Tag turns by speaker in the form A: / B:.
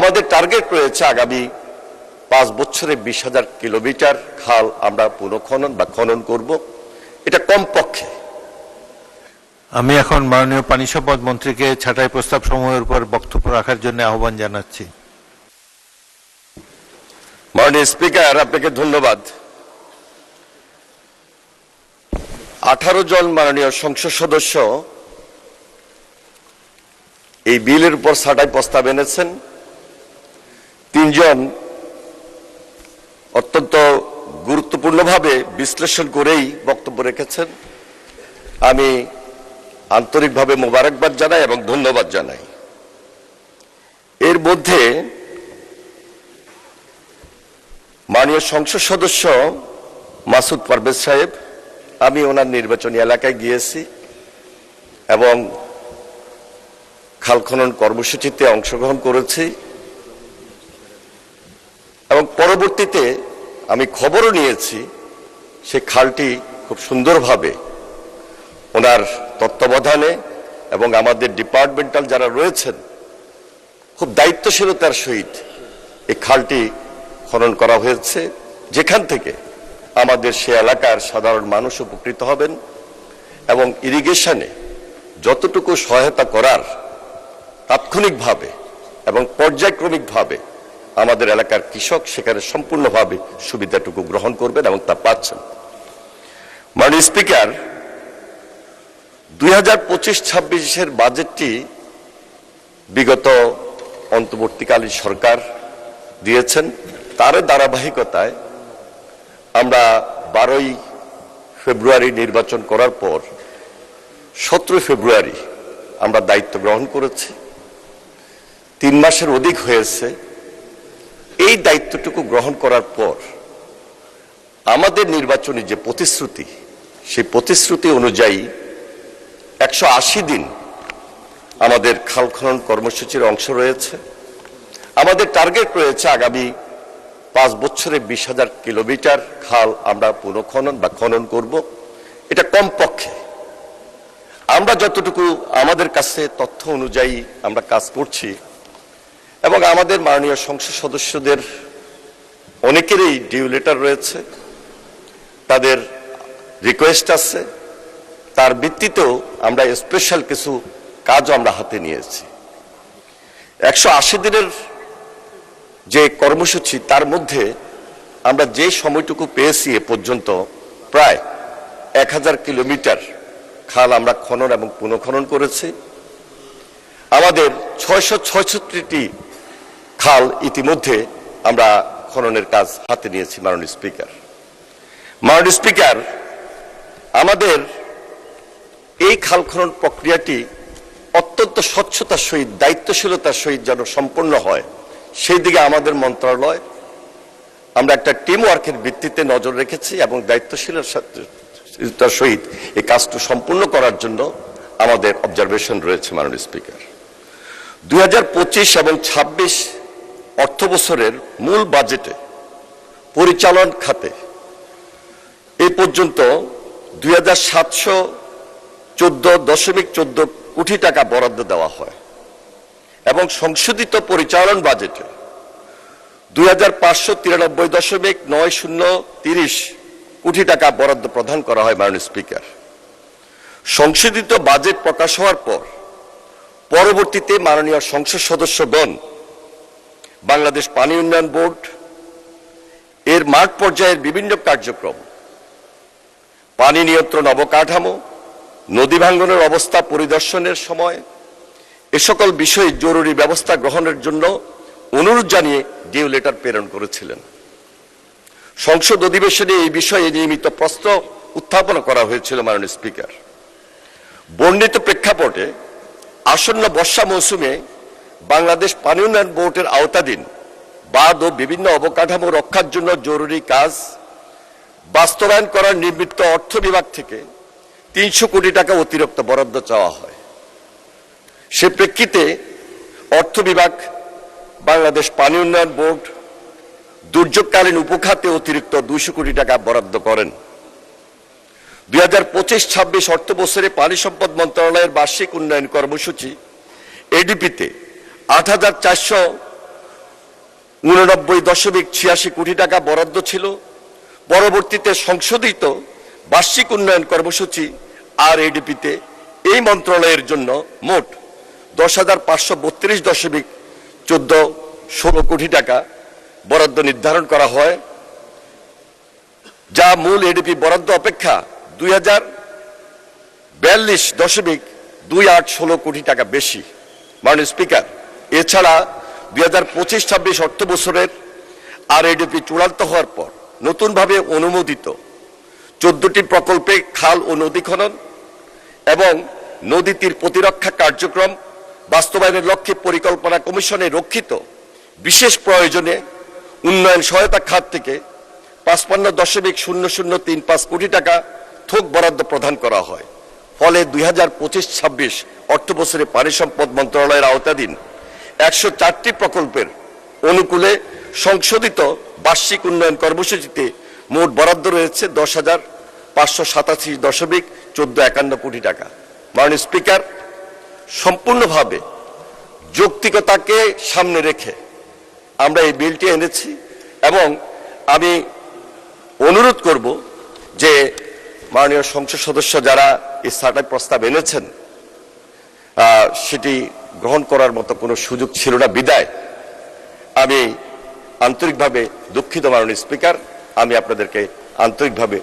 A: আমাদের টার্গেট রয়েছে আগামী 5 বছরে 20,000 কিলোমিটার খাল আমরা পুনঃখনন বা খনন করব। এটা কমপক্ষে।
B: আমি এখন মাননীয় পানি সম্পদ মন্ত্রীকে ছাঁটাই প্রস্তাব সমূহের উপর বক্তব্য রাখার জন্য আহ্বান জানাচ্ছি।
A: মাননীয় স্পিকার, আপনাকে ধন্যবাদ। 18 জন মাননীয় সংসদ সদস্য এই বিলের উপর ছাঁটাই প্রস্তাব এনেছেন। 3 জন অত্যন্ত গুরুত্বপূর্ণভাবে বিশ্লেষণ করেই বক্তব্য রেখেছেন। আমি আন্তরিকভাবে মোবারকবাদ জানাই এবং ধন্যবাদ জানাই। এর মধ্যে মাননীয় সংসদ সদস্য মাসুদ পারভেজ সাহেব, আমি ওনার নির্বাচনী এলাকায় গিয়েছি এবং খাল খনন কর্মসূচিতে অংশগ্রহণ করেছি এবং পরবর্তীতে আমি খবরও নিয়েছি সে খালটি খুব সুন্দরভাবে ওনার তত্ত্বাবধানে এবং আমাদের ডিপার্টমেন্টাল যারা রয়েছেন খুব দায়িত্বশীলতার সহিত এই খালটি খনন করা হয়েছে, যেখান থেকে আমাদের সে এলাকার সাধারণ মানুষ উপকৃত হবেন এবং ইরিগেশনে যতটুকু সহায়তা করার তাৎক্ষণিকভাবে এবং পর্যায়ক্রমিকভাবে আমাদের এলাকার কৃষক সেখানে সম্পূর্ণভাবে সুবিধাটুকু গ্রহণ করবেন এবং তা পাচ্ছেন। মাননীয় স্পিকার, 2025-26 বাজেটটি বিগত অন্তর্বর্তীকালীন সরকার দিয়েছেন। তার ধারাবাহিকতায় আমরা 12 ফেব্রুয়ারি নির্বাচন করার পর 17 ফেব্রুয়ারি আমরা দায়িত্ব গ্রহণ করেছি। 3 মাসের অধিক হয়েছে। এই দায়িত্বটুকু গ্রহণ করার পর আমাদের নির্বাচনী যে প্রতিশ্রুতি, সেই প্রতিশ্রুতি অনুযায়ী 180 দিন আমাদের খাল খনন কর্মসূচির অংশ রয়েছে। আমাদের টার্গেট রয়েছে আগামী 5 বছরে 20,000 কিলোমিটার খাল আমরা পুনঃখনন বা খনন করব। এটা কমপক্ষে। আমরা যতটুকু আমাদের কাছে তথ্য অনুযায়ী আমরা কাজ করছি এবং আমাদের মাননীয় সংসদ সদস্যদের অনেকেরই ডিউ লেটার রয়েছে, তাদের রিকোয়েস্ট আছে, তার ভিত্তিতেও আমরা স্পেশাল কিছু কাজও আমরা হাতে নিয়েছি। 180 দিনের যে কর্মসূচি, তার মধ্যে আমরা যে সময়টুকু পেয়েছি এ পর্যন্ত প্রায় 1000 কিলোমিটার খাল আমরা খনন এবং পুনঃখনন করেছি। আমাদের 666টি খাল ইতিমধ্যে আমরা খননের কাজ হাতে নিয়েছি। মাননীয় স্পিকার, আমাদের এই খাল খনন প্রক্রিয়াটি অত্যন্ত স্বচ্ছতার সহিত দায়িত্বশীলতার সহিত যেন সম্পন্ন হয়, সেই দিকে আমাদের মন্ত্রণালয় আমরা একটা টিম ওয়ার্কের ভিত্তিতে নজর রেখেছি এবং দায়িত্বশীলতার সহিত এই কাজটি সম্পূর্ণ করার জন্য আমাদের অবজারভেশন রয়েছে। মাননীয় স্পিকার, 2025 এবং 26 অর্থ বছরের মূল বাজেটে পরিচালন খাতে এই পর্যন্ত 2714.14 কোটি টাকা বরাদ্দ দেওয়া হয় এবং সংশোধিত পরিচালন বাজেটে 2593.9030 কোটি টাকা বরাদ্দ প্রদান করা হয়। মাননীয় স্পিকার, সংশোধিত বাজেট প্রকাশ হওয়ার পর পরবর্তীতে মাননীয় সংসদ সদস্যগণ বাংলাদেশ পানি উন্নয়ন বোর্ড এর মাঠ পর্যায়ের বিভিন্ন কার্যক্রম, পানি নিয়ন্ত্রণ অবকাঠামো, নদী ভাঙ্গনের অবস্থা পরিদর্শনের সময় এ সকল বিষয়ে জরুরি ব্যবস্থা গ্রহণের জন্য অনুরোধ জানিয়ে ডিউ লেটার প্রেরণ করেছিলেন। সংসদ অধিবেশনে এই বিষয়ে নিয়মিত প্রশ্ন উত্থাপন করা হয়েছিল। মাননীয় স্পিকার, বর্ণিত প্রেক্ষাপটে আসন্ন বর্ষা মৌসুমে বাংলাদেশ পানি উন্নয়ন বোর্ডের আওতাধীন বাঁধ ও বিভিন্ন অবকাঠামো রক্ষার জন্য জরুরি কাজ বাস্তবায়ন করার নিমিত্ত অর্থ বিভাগ থেকে 300 কোটি টাকা অতিরিক্ত বরাদ্দ চাওয়া হয়। সে প্রেক্ষিতে অর্থ বিভাগ বাংলাদেশ পানি উন্নয়ন বোর্ড দুর্যোগকালীন উপখাতে অতিরিক্ত 200 কোটি টাকা বরাদ্দ করেন। 2025-26 অর্থ বছরে পানি সম্পদ মন্ত্রণালয়ের বার্ষিক উন্নয়ন কর্মসূচি এডিপিতে 8,400 89.86 কোটি টাকা বরাদ্দ ছিল। পরবর্তীতে সংশোধিত বার্ষিক উন্নয়ন কর্মসূচি RADP-তে এই মন্ত্রণালয়ের জন্য মোট 10,532.16 কোটি টাকা বরাদ্দ নির্ধারণ করা হয়, যা মূল ADP বরাদ্দ অপেক্ষা 2042.2816 কোটি টাকা বেশি। মাননীয় স্পিকার, এছাড়া 2025-26 অর্থ বছরের RADP চূড়ান্ত হওয়ার পর নতুনভাবে অনুমোদিত 14টি প্রকল্পে খাল ও নদী খনন এবং নদী তীর প্রতিরক্ষা কার্যক্রম বাস্তবায়নের লক্ষ্যে পরিকল্পনা কমিশনে রক্ষিত বিশেষ প্রয়োজনে উন্নয়ন সহায়তা খাত থেকে 55.0035 কোটি টাকা থোক বরাদ্দ প্রদান করা হয়। ফলে 2025-26 অর্থ বছরে পানি সম্পদ মন্ত্রণালয়ের আওতাধীন 104টি প্রকল্পের অনুকূলে সংশোধিত বার্ষিক উন্নয়ন কর্মসূচিতে মোট বরাদ্দ রয়েছে 10,587.1451 কোটি টাকা। মাননীয় স্পিকার, সম্পূর্ণভাবে যৌক্তিকতাকে সামনে রেখে আমরা এই বিলটি এনেছি এবং আমি অনুরোধ করব যে মাননীয় সংসদ সদস্য যারা এই ছাঁটাই প্রস্তাব এনেছেন সেটি গ্রহণ করার মতো কোনো সুযোগ ছিল না বিদায় আমি আন্তরিকভাবে দুঃখিত। মাননীয় স্পিকার, আমি আপনাদেরকে আন্তরিকভাবে